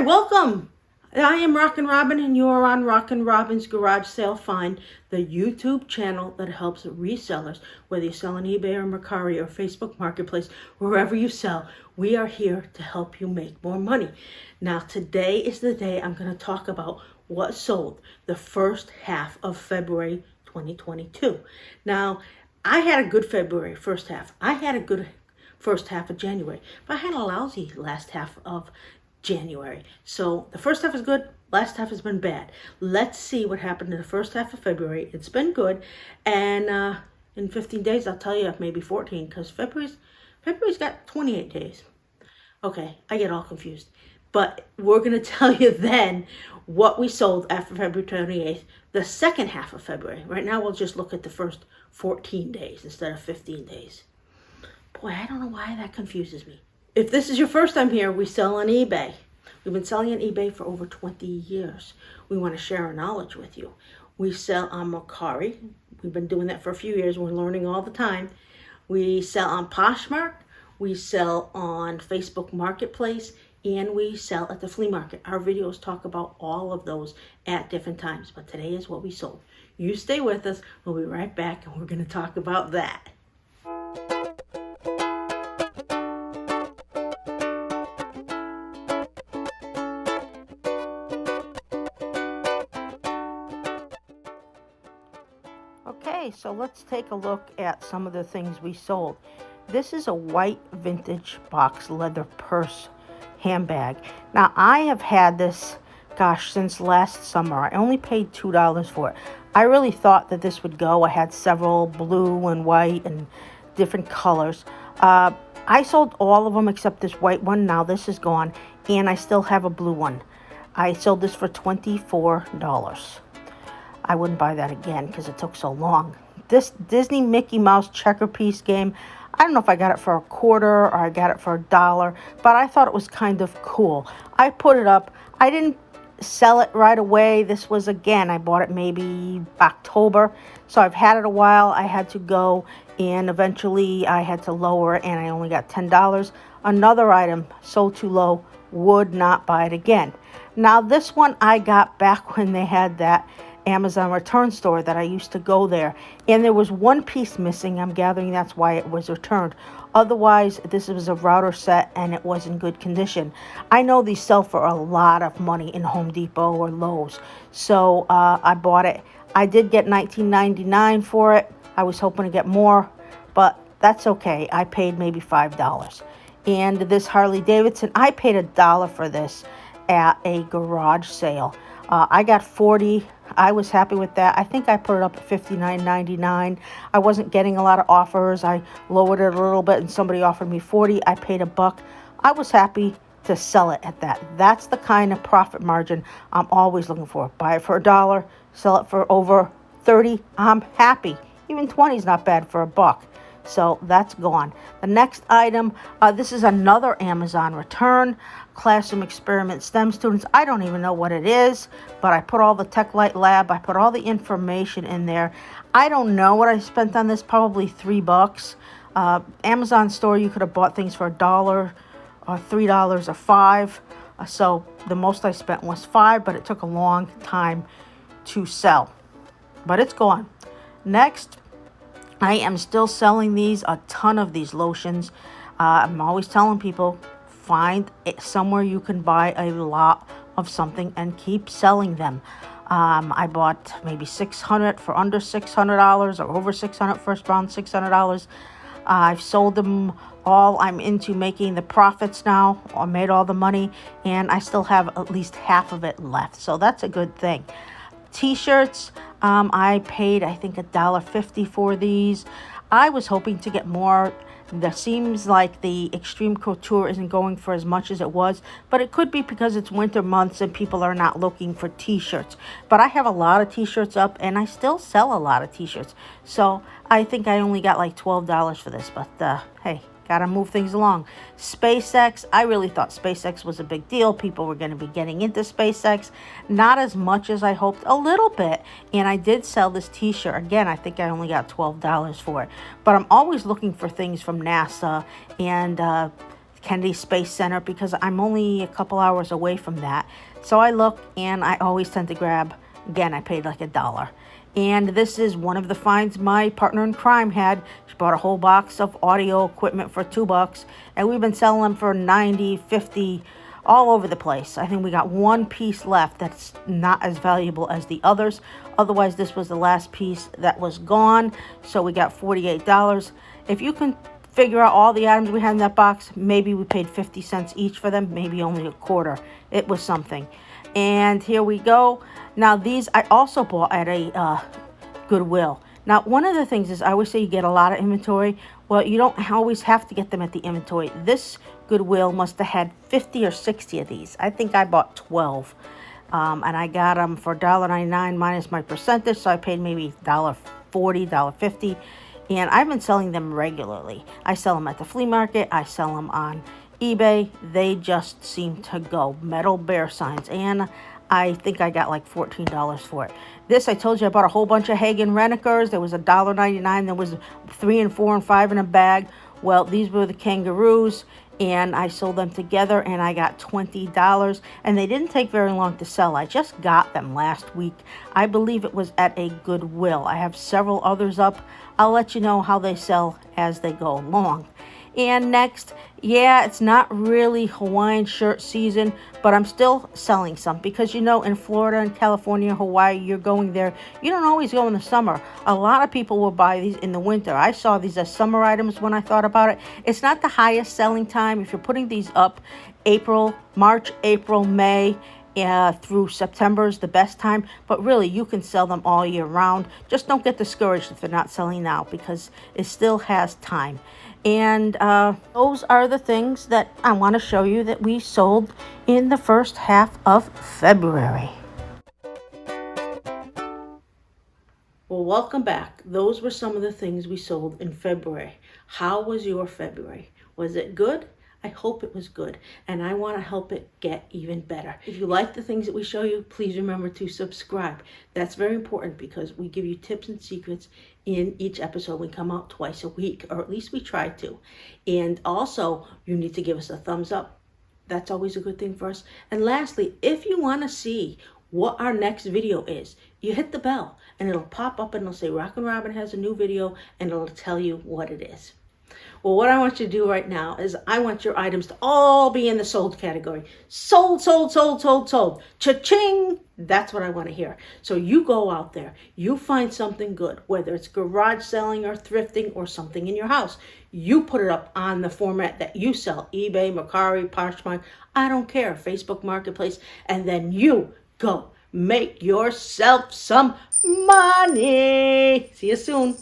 Welcome. I am RockinRobin, and you are on RockinRobin's Garage Sale Find, the YouTube channel that helps resellers, whether you sell on eBay or Mercari or Facebook Marketplace, wherever you sell. We are here to help you make more money. Now, today is the day I'm going to talk about what sold the first half of February 2022. Now, I had a good February first half. I had a good first half of January, but I had a lousy last half of January. So the first half is good, last half has been bad. Let's see what happened in the first half of February. It's been good, and in 15 days I'll tell you, maybe 14, because February's got 28 days. Okay, I get all confused. But we're going to tell you then what we sold after February 28th, the second half of February. Right now we'll just look at the first 14 days instead of 15 days. Boy, I don't know why that confuses me. If this is your first time here, we sell on eBay. We've been selling on eBay for over 20 years. We want to share our knowledge with you. We sell on Mercari. We've been doing that for a few years. We're learning all the time. We sell on Poshmark. We sell on Facebook Marketplace. And we sell at the flea market. Our videos talk about all of those at different times. But today is what we sold. You stay with us. We'll be right back, and we're going to talk about that. Okay, so let's take a look at some of the things we sold. This is a white vintage box leather purse handbag. Now, I have had this, since last summer. I only paid $2 for it. I really thought that this would go. I had several blue and white and different colors. I sold all of them except this white one. Now this is gone, and I still have a blue one. I sold this for $24. I wouldn't buy that again because it took so long. This Disney Mickey Mouse checker piece game, I don't know if I got it for $0.25 or I got it for $1, but I thought it was kind of cool. I put it up. I didn't sell it right away. This was, again, I bought it maybe October, so I've had it a while. I had to go, and eventually I had to lower it, and I only got $10. Another item sold too low, would not buy it again. Now, this one I got back when they had that Amazon return store that I used to go there, and there was one piece missing. I'm gathering that's why it was returned. Otherwise, this was a router set and it was in good condition. I know these sell for a lot of money in Home Depot or Lowe's, so I bought it. I did get $19.99 for it. I was hoping to get more, but that's okay. I paid maybe $5. And this Harley Davidson, I paid $1 for this at a garage sale. I got 40. I was happy with that. I think I put it up at $59.99. I wasn't getting a lot of offers. I lowered it a little bit and somebody offered me 40. I paid $1. I was happy to sell it at that. That's the kind of profit margin I'm always looking for. Buy it for $1, sell it for over 30. I'm happy. Even 20 is not bad for $1. So that's gone. The next item, this is another Amazon return. Classroom Experiment STEM students. I don't even know what it is, but I put all the Tech Light Lab. I put all the information in there. I don't know what I spent on this, probably $3. Amazon store, you could have bought things for $1 or $3 or $5. So the most I spent was $5, but it took a long time to sell. But it's gone. Next, I am still selling these, a ton of these lotions. I'm always telling people, find it somewhere you can buy a lot of something and keep selling them. I bought maybe 600 for under $600 or over 600 for around $600. I've sold them all. I'm into making the profits now. I made all the money, and I still have at least half of it left. So that's a good thing. T-shirts, I paid, I think, $1.50 for these. I was hoping to get more. That seems like the Extreme Couture isn't going for as much as it was, but it could be because it's winter months and people are not looking for t-shirts. But I have a lot of t-shirts up, and I still sell a lot of t-shirts. So I think I only got like $12 for this, but hey, gotta move things along. SpaceX, I really thought SpaceX was a big deal. People were going to be getting into SpaceX. Not as much as I hoped, a little bit. And I did sell this t-shirt. Again, I think I only got $12 for it. But I'm always looking for things from NASA and Kennedy Space Center because I'm only a couple hours away from that. So I look and I always tend to grab, again, I paid like $1. And this is one of the finds my partner in crime had. She bought a whole box of audio equipment for $2, and we've been selling them for 90, 50, all over the place. I think we got one piece left that's not as valuable as the others. Otherwise, this was the last piece that was gone. So we got $48. If you can figure out all the items we had in that box, maybe we paid 50 cents each for them, maybe only a quarter. It was something. And here we go. Now these I also bought at a Goodwill. Now one of the things is I always say you get a lot of inventory. Well, you don't always have to get them at the inventory. This Goodwill must have had 50 or 60 of these. I think I bought 12. And I got them for $1.99 minus my percentage, so I paid maybe $1.40, $1.50. And I've been selling them regularly. I sell them at the flea market. I sell them on eBay. They just seem to go. Metal bear signs. And I think I got like $14 for it. This, I told you I bought a whole bunch of Hagen Renekers. There was $1.99. There was 3 and 4 and 5 in a bag. Well, these were the kangaroos, and I sold them together, and I got $20. And they didn't take very long to sell. I just got them last week. I believe it was at a Goodwill. I have several others up. I'll let you know how they sell as they go along. And next, yeah, it's not really Hawaiian shirt season, but I'm still selling some because, you know, in Florida and California, Hawaii, you're going there. You don't always go in the summer. A lot of people will buy these in the winter. I saw these as summer items when I thought about it. It's not the highest selling time. If you're putting these up, March, April, May, through September is the best time, but really you can sell them all year round. Just don't get discouraged if they're not selling now because it still has time. And those are the things that I want to show you that we sold in the first half of February. Well, welcome back. Those were some of the things we sold in February. How was your February? Was it good? I hope it was good, and I want to help it get even better. If you like the things that we show you, please remember to subscribe. That's very important because we give you tips and secrets in each episode. We come out twice a week, or at least we try to. And also, you need to give us a thumbs up. That's always a good thing for us. And lastly, if you want to see what our next video is, you hit the bell, and it'll pop up and it'll say RockinRobin has a new video, and it'll tell you what it is. Well, what I want you to do right now is I want your items to all be in the sold category. Sold, sold, sold, sold, sold. Cha-ching! That's what I want to hear. So you go out there, you find something good, whether it's garage selling or thrifting or something in your house. You put it up on the format that you sell, eBay, Mercari, Poshmark, I don't care, Facebook Marketplace, and then you go make yourself some money. See you soon.